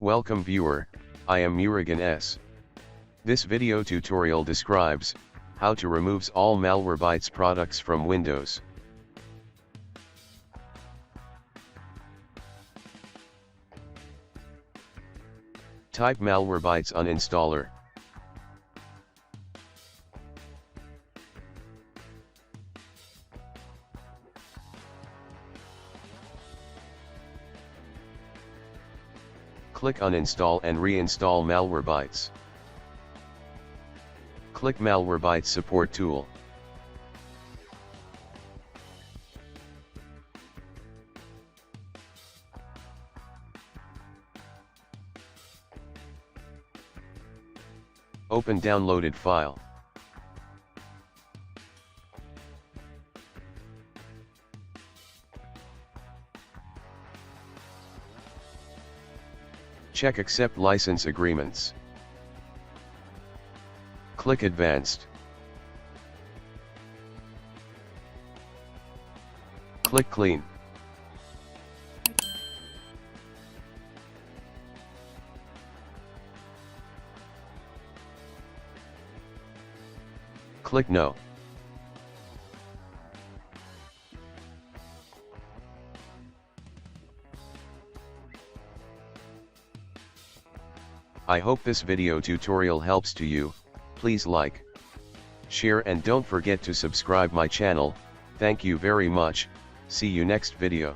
Welcome viewer, I am Murugan S. This video tutorial describes how to remove all Malwarebytes products from Windows. Type Malwarebytes uninstaller. Click Uninstall and reinstall Malwarebytes. Click Malwarebytes Support Tool. Open downloaded file. Check Accept License Agreements. Click Advanced. Click Clean. Click No. I hope this video tutorial helps to you. Please like, share and don't forget to subscribe my channel. Thank you very much. See you next video.